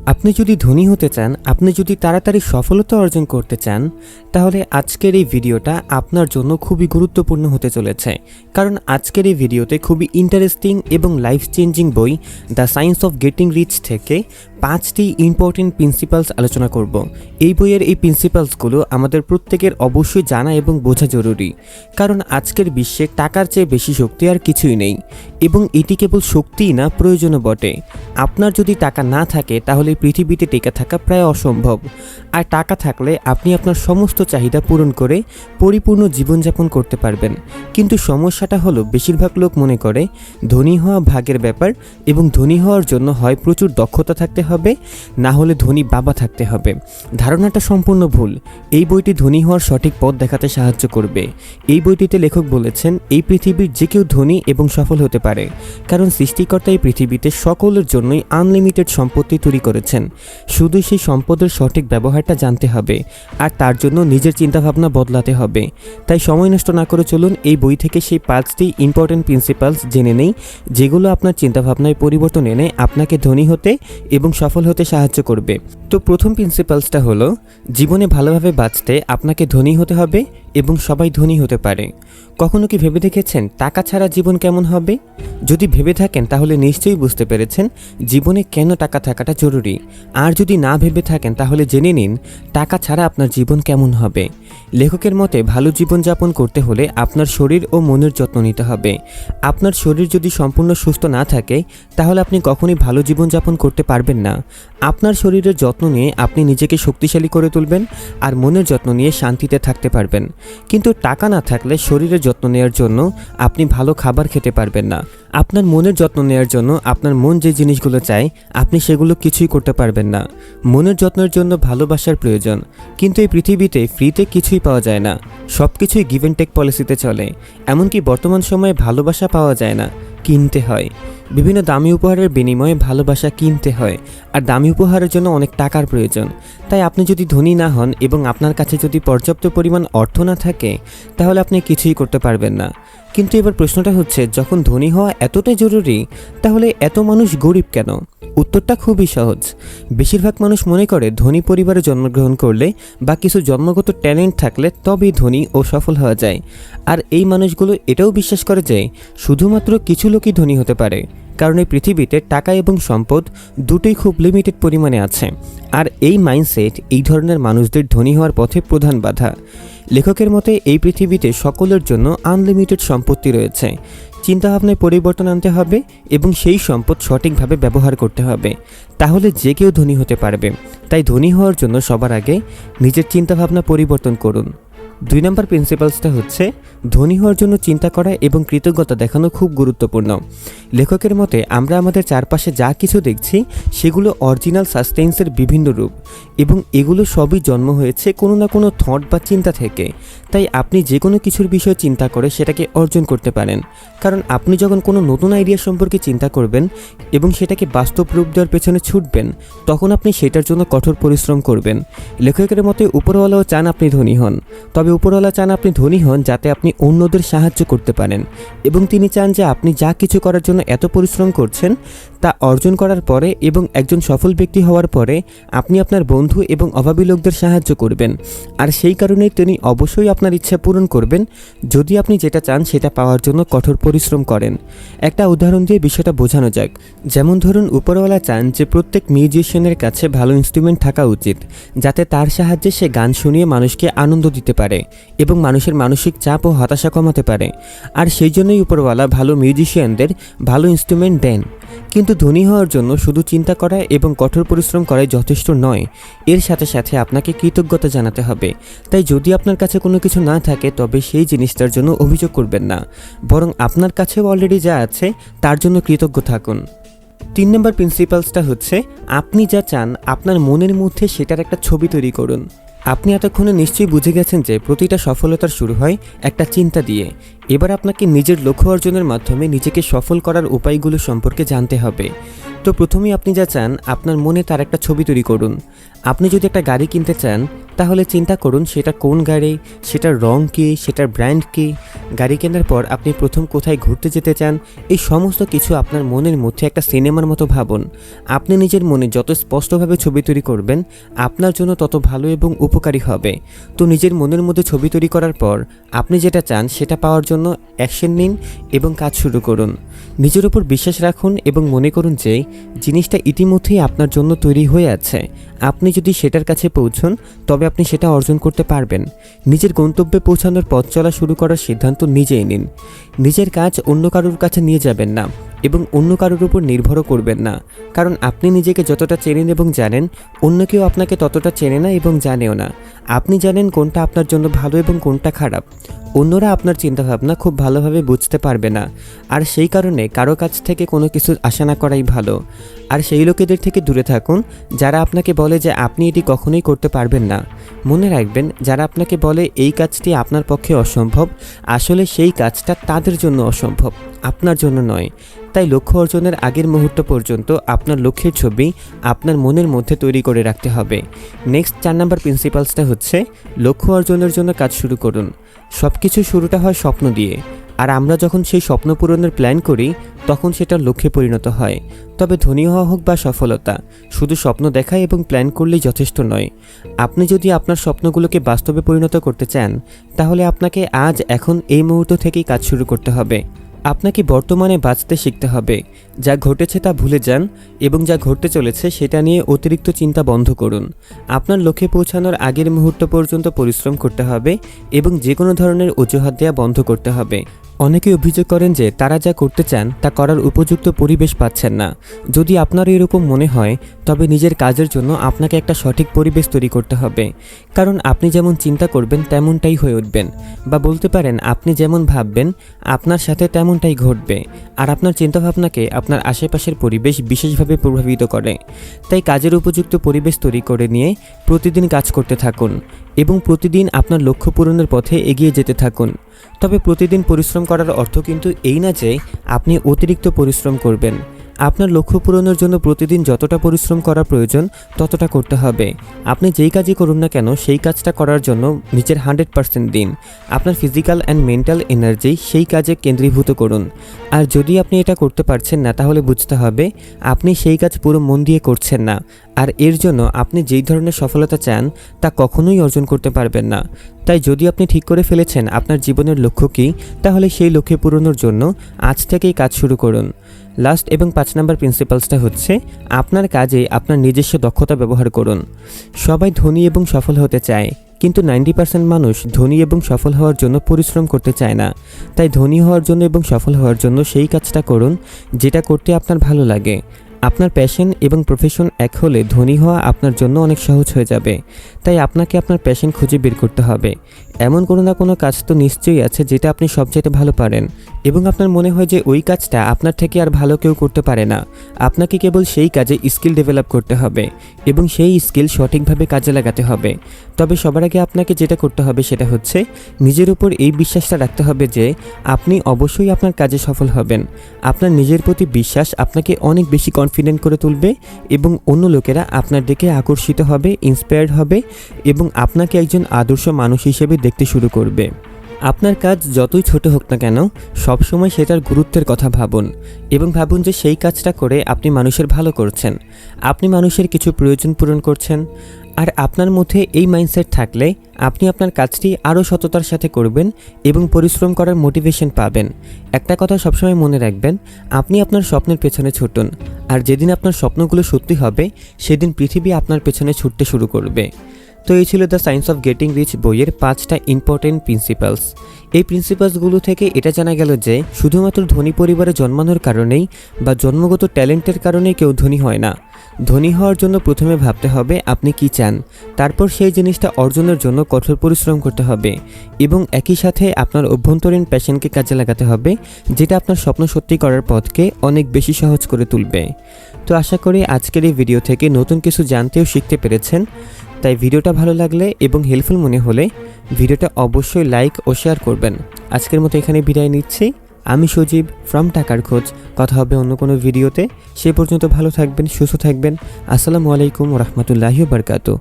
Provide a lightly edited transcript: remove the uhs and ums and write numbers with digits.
আপনি যদি ধনী হতে চান, আপনি যদি তাড়াতাড়ি সফলতা অর্জন করতে চান, তাহলে আজকের এই ভিডিওটা আপনার জন্য খুবই গুরুত্বপূর্ণ হতে চলেছে। কারণ আজকের এই ভিডিওতে খুবই ইন্টারেস্টিং এবং লাইফ চেঞ্জিং বই the science of getting rich থেকে 5টি ইম্পর্টেন্ট প্রিন্সিপালস আলোচনা করব। এই বইয়ের এই প্রিন্সিপালসগুলো আমাদের প্রত্যেকের অবশ্যই জানা এবং বোঝা জরুরি। কারণ আজকের বিশ্বে টাকার চেয়ে বেশি শক্তি আর কিছুই নেই, এবং এটি কেবল শক্তিই না, প্রয়োজনও বটে। আপনার যদি টাকা না থাকে তাহলে পৃথিবীতে টিকে থাকা প্রায় অসম্ভব। আর টাকা থাকলে আপনি আপনার সমস্ত চাহিদা পূরণ করে পরিপূর্ণ জীবনযাপন করতে পারবেন। কিন্তু সমস্যাটা হলো, বেশিরভাগ লোক মনে করে ধনী হওয়া ভাগ্যের ব্যাপার, এবং ধনী হওয়ার জন্য হয় প্রচুর দক্ষতা থাকতে হবে, না হলে ধনী বাবা থাকতে হবে। ধারণাটা সম্পূর্ণ ভুল। এই বইটি ধনী হওয়ার সঠিক পথ দেখাতে সাহায্য করবে। এই বইটিতে লেখক বলেছেন, এই পৃথিবীর যে কেউ ধনী এবং সফল হতে পারে, কারণ সৃষ্টিকর্তা এই পৃথিবীতে সকলের জন্যই আনলিমিটেড সম্পত্তি তৈরি করেছেন। শুধু সেই সম্পদের সঠিক ব্যবহারটা জানতে হবে, আর তার জন্য নিজের চিন্তাভাবনা বদলাতে হবে। তাই সময় নষ্ট না করে চলুন এই বই থেকে সেই 5টি ইম্পর্টেন্ট প্রিন্সিপালস জেনে নেই, যেগুলো আপনার চিন্তাভাবনায় পরিবর্তন এনে আপনাকে ধনী হতে এবং সফল হতে সাহায্য করবে। তো প্রথম প্রিন্সিপালসটা হলো, জীবনে ভালোভাবে বাঁচতে আপনাকে ধনী হতে হবে, এবং সবাই ধনী হতে পারে। কখনো কি ভেবে দেখেছেন টাকা ছাড়া জীবন কেমন হবে? যদি ভেবে থাকেন তাহলে নিশ্চয়ই বুঝতে পেরেছেন জীবনে কেন টাকা থাকাটা জরুরি। আর যদি না ভেবে থাকেন তাহলে জেনে নিন টাকা ছাড়া আপনার জীবন কেমন হবে। লেখকের মতে, ভালো জীবনযাপন করতে হলে আপনার শরীর ও মনের যত্ন নিতে হবে। আপনার শরীর যদি সম্পূর্ণ সুস্থ না থাকে তাহলে আপনি কখনোই ভালো জীবনযাপন করতে পারবেন না। আপনার শরীরের যত্ন নিয়ে আপনি নিজেকে শক্তিশালী করে তুলবেন, আর মনের যত্ন নিয়ে শান্তিতে থাকতে পারবেন। কিন্তু টাকা না থাকলে শরীরের যত্ন নেওয়ার জন্য আপনি ভালো খাবার খেতে পারবেন না। আপনার মনের যত্ন নেওয়ার জন্য আপনার মন যে জিনিসগুলো চায় আপনি সেগুলো কিছুই করতে পারবেন না। মনের যত্নের জন্য ভালোবাসার প্রয়োজন, কিন্তু এই পৃথিবীতে ফ্রিতে কিছুই পাওয়া যায় না। সব কিছুই গিভ অ্যান্ড টেক পলিসিতে চলে। এমনকি বর্তমান সময়ে ভালোবাসা পাওয়া যায় না, কিনতে হয়। বিভিন্ন দামি উপহারের বিনিময়ে ভালোবাসা কিনতে হয়, আর দামি উপহারের জন্য অনেক টাকার প্রয়োজন। তাই আপনি যদি ধনী না হন এবং আপনার কাছে যদি পর্যাপ্ত পরিমাণ অর্থ না থাকে তাহলে আপনি কিছুই করতে পারবেন না। কিন্তু এবার প্রশ্নটা হচ্ছে, যখন ধনী হওয়া এতটাই জরুরি, তাহলে এত মানুষ গরিব কেন? উত্তরটা খুবই সহজ। বেশিরভাগ মানুষ মনে করে ধনী পরিবারে জন্মগ্রহণ করলে বা কিছু জন্মগত ট্যালেন্ট থাকলে তবেই ধনী ও সফল হওয়া যায়। আর এই মানুষগুলো এটাও বিশ্বাস করে যে শুধুমাত্র কিছু লোকই ধনী হতে পারে, কারণ এই পৃথিবীতে টাকা এবং সম্পদ দুটোই খুব লিমিটেড পরিমাণে আছে। আর এই মাইন্ডসেট এই ধরনের মানুষদের ধনী হওয়ার পথে প্রধান বাধা। লেখকের মতে, এই পৃথিবীতে সকলের জন্য আনলিমিটেড সম্পত্তি রয়েছে। চিন্তাভাবনায় পরিবর্তন আনতে হবে এবং সেই সম্পদ সঠিকভাবে ব্যবহার করতে হবে, তাহলে যে কেউ ধনী হতে পারবে। তাই ধনী হওয়ার জন্য সবার আগে নিজের চিন্তাভাবনা পরিবর্তন করুন। 2 নম্বর প্রিন্সিপালসটা হচ্ছে, ধনী হওয়ার জন্য চিন্তা করা এবং কৃতজ্ঞতা দেখানো খুব গুরুত্বপূর্ণ। লেখকের মতে, আমরা আমাদের চারপাশে যা কিছু দেখছি সেগুলো অরিজিনাল সাসটেন্সের বিভিন্ন রূপ, এবং এগুলো সবই জন্ম হয়েছে কোনো না কোনো থট বা চিন্তা থেকে। তাই আপনি যে কোনো কিছুর বিষয়ে চিন্তা করে সেটাকে অর্জন করতে পারেন। কারণ আপনি যখন কোনো নতুন আইডিয়া সম্পর্কে চিন্তা করবেন এবং সেটাকে বাস্তব রূপ দেওয়ার পেছনে ছুটবেন, তখন আপনি সেটার জন্য কঠোর পরিশ্রম করবেন। লেখকের মতে, উপরওয়ালাও চান আপনি ধনী হন, তবে উপরওয়ালা চান আপনি ধনী হন যাতে আপনি অন্যদের সাহায্য করতে পারেন, এবং তিনি চান যে আপনি যা কিছু করার জন্য এত পরিশ্রম করছেন তা অর্জন করার পরে এবং একজন সফল ব্যক্তি হওয়ার পরে আপনি আপনার বন্ধু এবং অভাবী লোকদের সাহায্য করবেন। আর সেই কারণেই তিনি অবশ্যই আপনার ইচ্ছা পূরণ করবেন যদি আপনি যেটা চান সেটা পাওয়ার জন্য কঠোর পরিশ্রম করেন। একটা উদাহরণ দিয়ে বিষয়টা বোঝানো যাক। যেমন ধরুন, উপরওয়ালা চান যে প্রত্যেক মিউজিশিয়ানের কাছে ভালো ইনস্ট্রুমেন্ট থাকা উচিত, যাতে তার সাহায্যে সে গান শুনিয়ে মানুষকে আনন্দ দিতে পারে এবং মানুষের মানসিক চাপ ও হতাশা কমাতে পারে। আর সেই জন্যই উপরওয়ালা ভালো মিউজিশিয়ানদের ভালো ইনস্ট্রুমেন্ট দেন। কিন্তু ধনী হওয়ার জন্য শুধু চিন্তা করা এবং কঠোর পরিশ্রম করাই যথেষ্ট নয়, এর সাথে সাথে আপনাকে কৃতজ্ঞতা জানাতে হবে। তাই যদি আপনার কাছে কোনো কিছু না থাকে তবে সেই জিনিসটার জন্য অভিযোগ করবেন না, বরং আপনার কাছেও অলরেডি যা আছে তার জন্য কৃতজ্ঞ থাকুন। 3 নম্বর প্রিন্সিপালসটা হচ্ছে, আপনি যা চান আপনার মনের মধ্যে সেটার একটা ছবি তৈরি করুন। আপনি এতক্ষণে নিশ্চয়ই বুঝে গেছেন যে প্রতিটা সফলতার শুরু হয় একটা চিন্তা দিয়ে। এবার আপনাকে নিজের লক্ষ্য অর্জনের মাধ্যমে নিজেকে সফল করার উপায়গুলো সম্পর্কে জানতে হবে। তো প্রথমেই আপনি যা চান আপনার মনে তার একটা ছবি তৈরি করুন। আপনি যদি একটা গাড়ি কিনতে চান তাহলে চিন্তা করুন সেটা কোন গাড়ি, সেটার রং কী, সেটার ব্র্যান্ড কী। গাড়ি কেনার পর আপনি প্রথম কোথায় ঘুরতে যেতে চান, এই সমস্ত কিছু আপনার মনের মধ্যে একটা সিনেমার মতো ভাবুন। আপনি নিজের মনে যত স্পষ্টভাবে ছবি তৈরি করবেন আপনার জন্য তত ভালো এবং উপকারী হবে। তো নিজের মনের মধ্যে ছবি তৈরি করার পর আপনি যেটা চান সেটা পাওয়ার জন্য অ্যাকশন নিন এবং কাজ শুরু করুন। নিজের উপর বিশ্বাস রাখুন এবং মনে করুন যে জিনিসটা ইতিমধ্যেই আপনার জন্য তৈরি হয়ে আছে। আপনি যদি সেটার কাছে পৌঁছন তবে আপনি সেটা অর্জন করতে পারবেন। নিজের গন্তব্যে পৌঁছানোর পথ চলা শুরু করার সিদ্ধান্ত নিজেই নিন। নিজের কাজ অন্য কারোর কাছে নিয়ে যাবেন না এবং অন্য কারোর উপর নির্ভরও করবেন না, কারণ আপনি নিজেকে যতটা চেনেন এবং জানেন অন্য কেউ আপনাকে ততটা চেনে না এবং জানেও না। আপনি জানেন কোনটা আপনার জন্য ভালো এবং কোনটা খারাপ। অন্যরা আপনার চিন্তাভাবনা খুব ভালোভাবে বুঝতে পারবে না, আর সেই কারণে কারো কাছ থেকে কোনো কিছু আশা না করাই ভালো। আর সেই লোকেদের থেকে দূরে থাকুন যারা আপনাকে বলে যে আপনি এটি কখনোই করতে পারবেন না। মনে রাখবেন, যারা আপনাকে বলে এই কাজটি আপনার পক্ষে অসম্ভব, আসলে সেই কাজটা তাদের জন্য অসম্ভব, আপনার জন্য নয়। তাই লক্ষ্য অর্জনের আগের মুহূর্ত পর্যন্ত আপনার লক্ষ্যের ছবি আপনার মনের মধ্যে তৈরি করে রাখতে হবে। নেক্সট 4 নাম্বার প্রিন্সিপালসটা হচ্ছে লক্ষ্য অর্জনের জন্য কাজ শুরু করুন। সব কিছু শুরুটা হয় স্বপ্ন দিয়ে, আর আমরা যখন সেই স্বপ্ন পূরণের প্ল্যান করি তখন সেটা লক্ষ্যে পরিণত হয়। তবে ধনী হওয়া হোক বা সফলতা, শুধু স্বপ্ন দেখা এবং প্ল্যান করলেই যথেষ্ট নয়। আপনি যদি আপনার স্বপ্নগুলোকে বাস্তবে পরিণত করতে চান তাহলে আপনাকে আজ এখন এই মুহূর্ত থেকেই কাজ শুরু করতে হবে। আপনাকে বর্তমানে বাঁচতে শিখতে হবে। যা ঘটেছে তা ভুলে যান এবং যা ঘটতে চলেছে সেটা নিয়ে অতিরিক্ত চিন্তা বন্ধ করুন। আপনার লক্ষ্যে পৌঁছানোর আগের মুহূর্ত পর্যন্ত পরিশ্রম করতে হবে এবং যে কোনো ধরনের অজুহাত দেওয়া বন্ধ করতে হবে। অনেকে অভিযোগ করেন যে তারা যা করতে চান তা করার উপযুক্ত পরিবেশ পাচ্ছেন না। যদি আপনার এরকম মনে হয় তবে নিজের কাজের জন্য আপনাকে একটা সঠিক পরিবেশ তৈরি করতে হবে, কারণ আপনি যেমন চিন্তা করবেন তেমনটাই হয়ে উঠবেন, বা বলতে পারেন আপনি যেমন ভাববেন আপনার সাথে তেমনটাই ঘটবে। আর আপনার চিন্তাভাবনাকে আপনার আশেপাশের পরিবেশ বিশেষভাবে প্রভাবিত করে। তাই কাজের উপযুক্ত পরিবেশ তৈরি করে নিয়ে প্রতিদিন কাজ করতে থাকুন এবং প্রতিদিন আপনার লক্ষ্য পূরণের পথে এগিয়ে যেতে থাকুন। তবে প্রতিদিন পরিশ্রম করার অর্থ কিন্তু এই না যে আপনি অতিরিক্ত পরিশ্রম করবেন। আপনার লক্ষ্য পূরণের জন্য প্রতিদিন যতটা পরিশ্রম করা প্রয়োজন ততটা করতে হবে। আপনি যেই কাজই করুন না কেন সেই কাজটা করার জন্য নিজের 100% দিন। আপনার ফিজিক্যাল অ্যান্ড মেন্টাল এনার্জি সেই কাজে কেন্দ্রীভূত করুন। আর যদি আপনি এটা করতে পারছেন না তাহলে বুঝতে হবে আপনি সেই কাজ পুরো মন দিয়ে করছেন না, আর এর জন্য আপনি যেই ধরনের সফলতা চান তা কখনোই অর্জন করতে পারবেন না। তাই যদি আপনি ঠিক করে ফেলেছেন আপনার জীবনের লক্ষ্য কী, তাহলে সেই লক্ষ্যে পূরণের জন্য আজ থেকেই কাজ শুরু করুন। লাস্ট এবং 5 নাম্বার প্রিন্সিপালসটা হচ্ছে আপনার কাজে আপনার নিজস্ব দক্ষতা ব্যবহার করুন। সবাই ধনী এবং সফল হতে চায়, কিন্তু 90% মানুষ ধনী এবং সফল হওয়ার জন্য পরিশ্রম করতে চায় না। তাই ধনী হওয়ার জন্য এবং সফল হওয়ার জন্য সেই কাজটা করুন যেটা করতে আপনার ভালো লাগে। আপনার প্যাশন এবং প্রফেশন এক হলে ধনী হওয়া আপনার জন্য অনেক সহজ হয়ে যাবে। তাই আপনাকে আপনার প্যাশন খুঁজে বের করতে হবে। এমন কোনো না কোনো কাজ তো নিশ্চয়ই আছে যেটা আপনি সবচেয়ে ভালো পারেন এবং আপনার মনে হয় যে ওই কাজটা আপনার থেকে আর ভালো কেউ করতে পারে না। আপনাকে কেবল সেই কাজে স্কিল ডেভেলপ করতে হবে এবং সেই স্কিল সঠিকভাবে কাজে লাগাতে হবে। তবে সবার আগে আপনাকে যেটা করতে হবে সেটা হচ্ছে নিজের উপর এই বিশ্বাসটা রাখতে হবে যে আপনি অবশ্যই আপনার কাজে সফল হবেন। আপনার নিজের প্রতি বিশ্বাস আপনাকে অনেক বেশি কনফিডেন্ট করে তুলবে এবং অন্য লোকেরা আপনার দিকে আকর্ষিত হবে, ইন্সপায়ার্ড হবে এবং আপনাকে একজন আদর্শ মানুষ হিসেবে দেখতে শুরু করবে। আপনার কাজ যতই ছোট হোক না কেন সবসময় সেটার গুরুত্বের কথা ভাবুন এবং ভাবুন যে সেই কাজটা করে আপনি মানুষের ভালো করছেন, আপনি মানুষের কিছু প্রয়োজন পূরণ করছেন। আর আপনার মধ্যে এই মাইন্ডসেট থাকলে আপনি আপনার কাজটি আরও সততার সাথে করবেন এবং পরিশ্রম করার মোটিভেশন পাবেন। একটা কথা সবসময় মনে রাখবেন, আপনি আপনার স্বপ্নের পেছনে ছুটুন, আর যেদিন আপনার স্বপ্নগুলো সত্যি হবে সেদিন পৃথিবী আপনার পেছনে ছুটতে শুরু করবে। তো এই ছিল the science of getting rich বইয়ের 5টা ইম্পর্টেন্ট প্রিন্সিপালস। এই প্রিন্সিপালসগুলো থেকে এটা জানা গেল যে শুধুমাত্র ধনী পরিবারে জন্মানোর কারণেই বা জন্মগত ট্যালেন্টের কারণেই কেউ ধনী হয় না। ধনী হওয়ার জন্য প্রথমে ভাবতে হবে আপনি কি চান, তারপর সেই জিনিসটা অর্জনের জন্য কঠোর পরিশ্রম করতে হবে এবং একই সাথে আপনার অভ্যন্তরীণ প্যাশনকে কাজে লাগাতে হবে, যেটা আপনার স্বপ্ন সত্যি করার পথকে অনেক বেশি সহজ করে তুলবে। তো আশা করি আজকের এই ভিডিও থেকে নতুন কিছু জানতেও শিখতে পেরেছেন। তাই ভিডিওটা ভালো লাগলে এবং হেল্পফুল মনে হলে ভিডিওটা অবশ্যই লাইক ও শেয়ার করবেন। আজকের মতো এখানে বিদায় নিচ্ছি। আমি সজীব ফ্রম টাকার খোঁজ। কথা হবে অন্য কোনো ভিডিওতে। সে পর্যন্ত ভালো থাকবেন, সুস্থ থাকবেন। আসসালামু আলাইকুম ওয়া রাহমাতুল্লাহি ওয়া বারাকাতুহু।